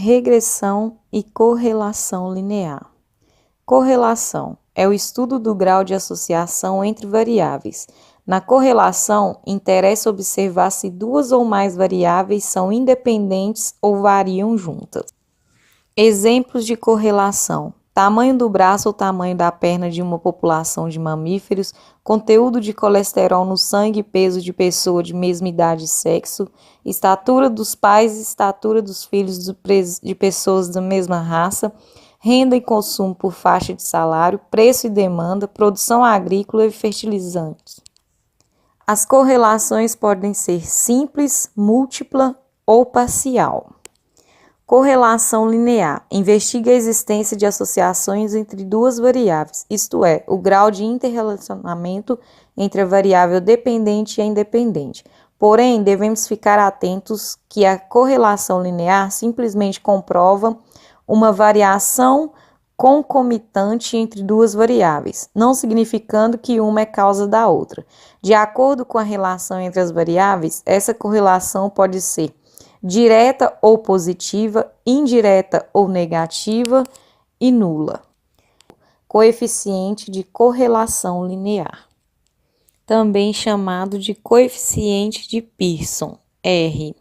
Regressão e correlação linear. Correlação é o estudo do grau de associação entre variáveis. Na correlação, interessa observar se duas ou mais variáveis são independentes ou variam juntas. Exemplos de correlação: tamanho do braço ou tamanho da perna de uma população de mamíferos, conteúdo de colesterol no sangue e peso de pessoa de mesma idade e sexo, estatura dos pais e estatura dos filhos de pessoas da mesma raça, renda e consumo por faixa de salário, preço e demanda, produção agrícola e fertilizantes. As correlações podem ser simples, múltipla ou parcial. Correlação linear investiga a existência de associações entre duas variáveis, isto é, o grau de interrelacionamento entre a variável dependente e a independente. Porém, devemos ficar atentos que a correlação linear simplesmente comprova uma variação concomitante entre duas variáveis, não significando que uma é causa da outra. De acordo com a relação entre as variáveis, essa correlação pode ser direta ou positiva, indireta ou negativa e nula. Coeficiente de correlação linear, também chamado de coeficiente de Pearson, R.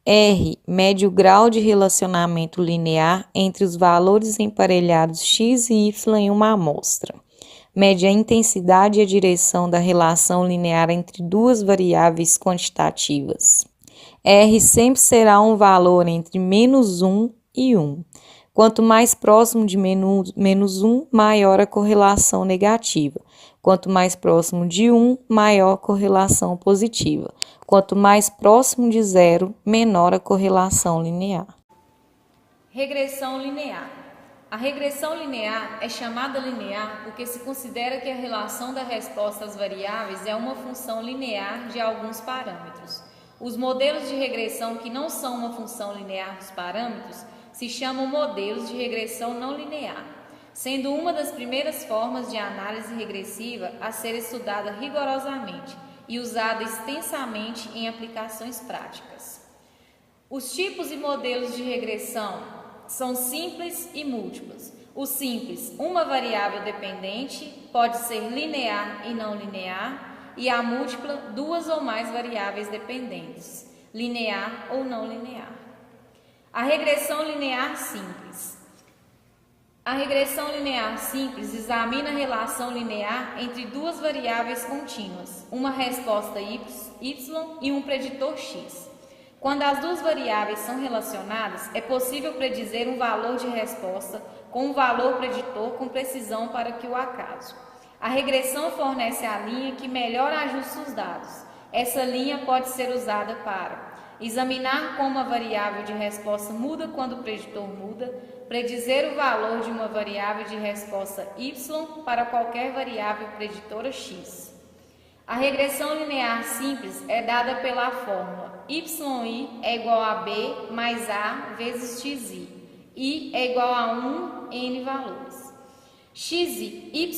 R mede o grau de relacionamento linear entre os valores emparelhados x e y em uma amostra. Mede a intensidade e a direção da relação linear entre duas variáveis quantitativas. R sempre será um valor entre -1 e 1. Quanto mais próximo de -1, maior a correlação negativa. Quanto mais próximo de 1, maior a correlação positiva. Quanto mais próximo de 0, menor a correlação linear. Regressão linear. A regressão linear é chamada linear porque se considera que a relação da resposta às variáveis é uma função linear de alguns parâmetros. Os modelos de regressão que não são uma função linear dos parâmetros se chamam modelos de regressão não linear, sendo uma das primeiras formas de análise regressiva a ser estudada rigorosamente e usada extensamente em aplicações práticas. Os tipos e modelos de regressão são simples e múltiplos. O simples, uma variável dependente, pode ser linear e não linear, e a múltipla, duas ou mais variáveis dependentes, linear ou não linear. A regressão linear simples. A regressão linear simples examina a relação linear entre duas variáveis contínuas, uma resposta y e um preditor x. Quando as duas variáveis são relacionadas, é possível predizer um valor de resposta com um valor preditor com precisão para que o acaso. A regressão fornece a linha que melhor ajusta os dados. Essa linha pode ser usada para examinar como a variável de resposta muda quando o preditor muda, predizer o valor de uma variável de resposta y para qualquer variável preditora x. A regressão linear simples é dada pela fórmula yi é igual a b mais a vezes xi. I é igual a 1 n valores. yi,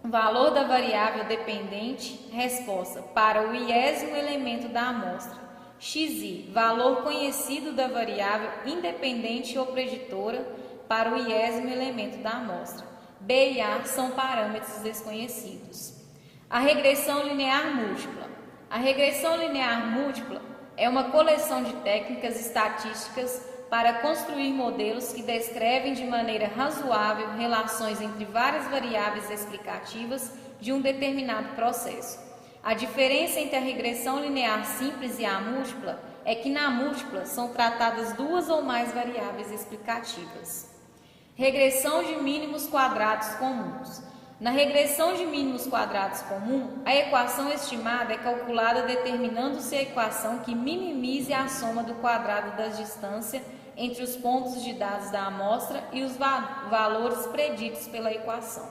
valor da variável dependente, resposta para o iésimo elemento da amostra. Xi, valor conhecido da variável independente ou preditora para o iésimo elemento da amostra. B e A são parâmetros desconhecidos. A regressão linear múltipla. A regressão linear múltipla é uma coleção de técnicas estatísticas para construir modelos que descrevem de maneira razoável relações entre várias variáveis explicativas de um determinado processo. A diferença entre a regressão linear simples e a múltipla é que na múltipla são tratadas duas ou mais variáveis explicativas. Regressão de mínimos quadrados comuns. Na regressão de mínimos quadrados comum, a equação estimada é calculada determinando-se a equação que minimize a soma do quadrado da distância entre os pontos de dados da amostra e os valores preditos pela equação.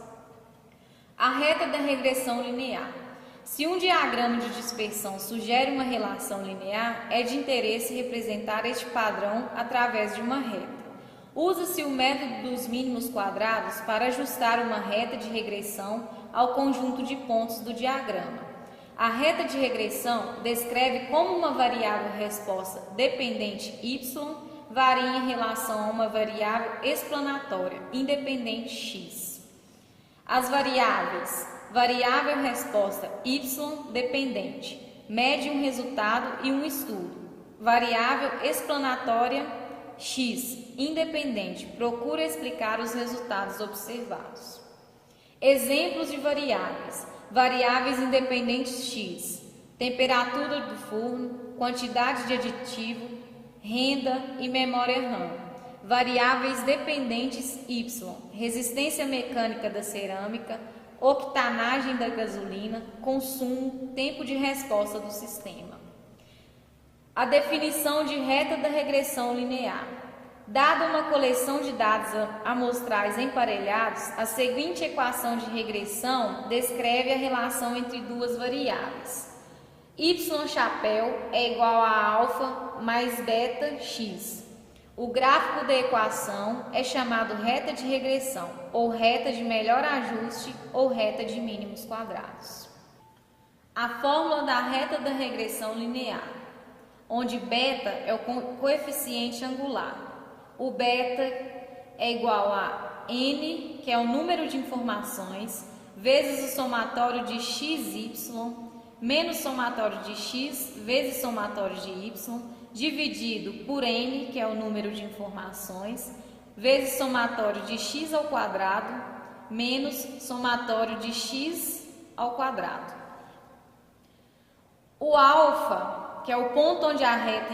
A reta da regressão linear. Se um diagrama de dispersão sugere uma relação linear, é de interesse representar este padrão através de uma reta. Usa-se o método dos mínimos quadrados para ajustar uma reta de regressão ao conjunto de pontos do diagrama. A reta de regressão descreve como uma variável resposta dependente y varia em relação a uma variável explanatória, independente x. As variáveis: variável resposta y dependente, mede um resultado e um estudo. Variável explanatória x independente, procura explicar os resultados observados. Exemplos de variáveis: variáveis independentes x, temperatura do forno, quantidade de aditivo, renda e memória RAM. Variáveis dependentes y, resistência mecânica da cerâmica, octanagem da gasolina, consumo, tempo de resposta do sistema. A definição de reta da regressão linear. Dada uma coleção de dados amostrais emparelhados, a seguinte equação de regressão descreve a relação entre duas variáveis. Y chapéu é igual a alfa mais beta x. O gráfico da equação é chamado reta de regressão, ou reta de melhor ajuste, ou reta de mínimos quadrados. A fórmula da reta da regressão linear, onde beta é o coeficiente angular. O beta é igual a n, que é o número de informações, vezes o somatório de xy, menos somatório de x, vezes somatório de y, dividido por n, que é o número de informações, vezes somatório de x ao quadrado, menos somatório de x ao quadrado. O alfa, que é o ponto onde a reta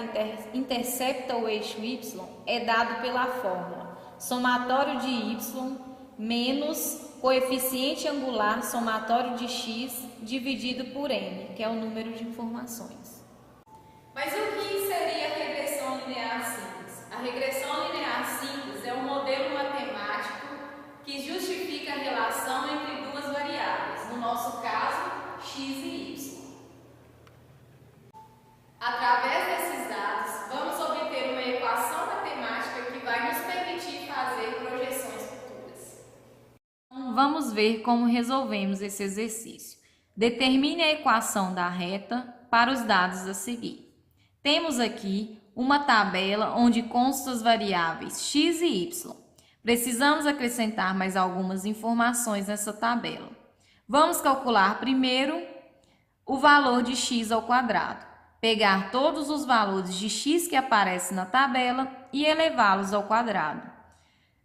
intercepta o eixo y, é dado pela fórmula somatório de y menos coeficiente angular somatório de x dividido por n, que é o número de informações. Mas o que seria a regressão linear simples? A regressão linear simples é um modelo matemático que justifica a relação entre duas variáveis, no nosso caso, x e y. Através desses dados, vamos obter uma equação matemática que vai nos permitir fazer projeções futuras. Vamos ver como resolvemos esse exercício. Determine a equação da reta para os dados a seguir. Temos aqui uma tabela onde constam as variáveis x e y. Precisamos acrescentar mais algumas informações nessa tabela. Vamos calcular primeiro o valor de x ao quadrado. Pegar todos os valores de x que aparecem na tabela e elevá-los ao quadrado.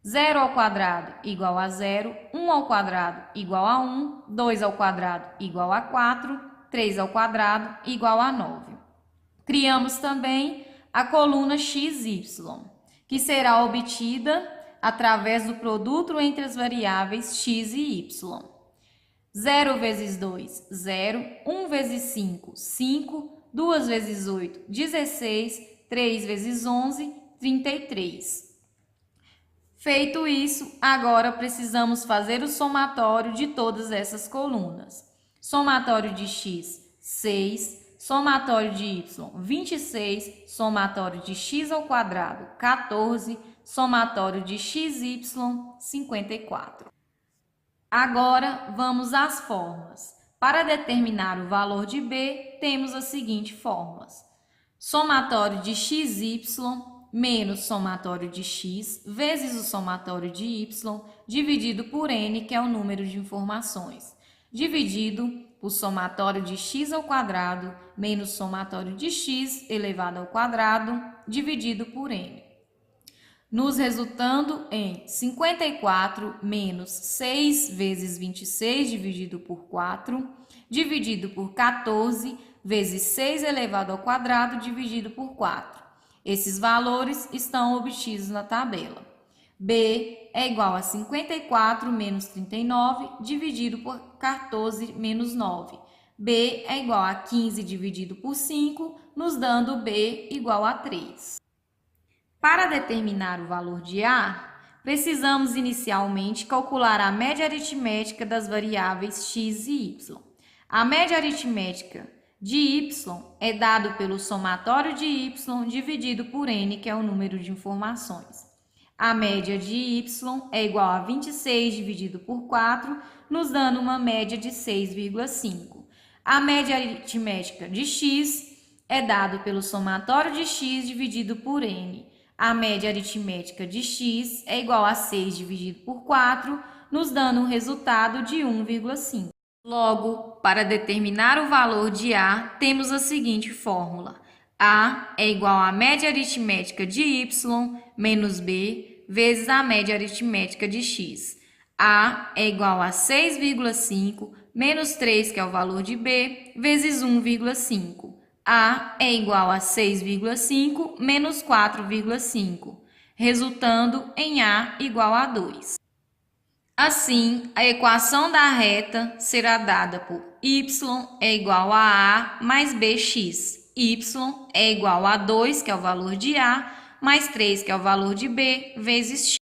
0 ao quadrado igual a 0, 1 ao quadrado igual a 1, 2 ao quadrado igual a 4, 3 ao quadrado igual a 9. Criamos também a coluna xy, que será obtida através do produto entre as variáveis x e y. 0 vezes 2, 0, 1 vezes 5, 5, 2 vezes 8, 16, 3 vezes 11, 33. Feito isso, agora precisamos fazer o somatório de todas essas colunas. Somatório de x, 6, somatório de y, 26, somatório de x ao quadrado, 14, somatório de xy, 54. Agora, vamos às fórmulas. Para determinar o valor de b, temos as seguintes fórmulas. Somatório de xy menos somatório de x vezes o somatório de y dividido por n, que é o número de informações, dividido por somatório de x ao quadrado menos somatório de x elevado ao quadrado dividido por n. Nos resultando em 54 menos 6 vezes 26 dividido por 4, dividido por 14 vezes 6 elevado ao quadrado dividido por 4. Esses valores estão obtidos na tabela. B é igual a 54 menos 39 dividido por 14 menos 9. B é igual a 15 dividido por 5, nos dando B igual a 3. Para determinar o valor de A, precisamos inicialmente calcular a média aritmética das variáveis x e y. A média aritmética de y é dado pelo somatório de y dividido por n, que é o número de informações. A média de y é igual a 26 dividido por 4, nos dando uma média de 6,5. A média aritmética de x é dado pelo somatório de x dividido por n. a média aritmética de x é igual a 6 dividido por 4, nos dando um resultado de 1,5. Logo, para determinar o valor de A, temos a seguinte fórmula. A é igual à média aritmética de y menos b vezes a média aritmética de x. A é igual a 6,5 menos 3, que é o valor de b, vezes 1,5. A é igual a 6,5 menos 4,5, resultando em A igual a 2. Assim, a equação da reta será dada por y é igual a mais bx. Y é igual a 2, que é o valor de A, mais 3, que é o valor de B, vezes x.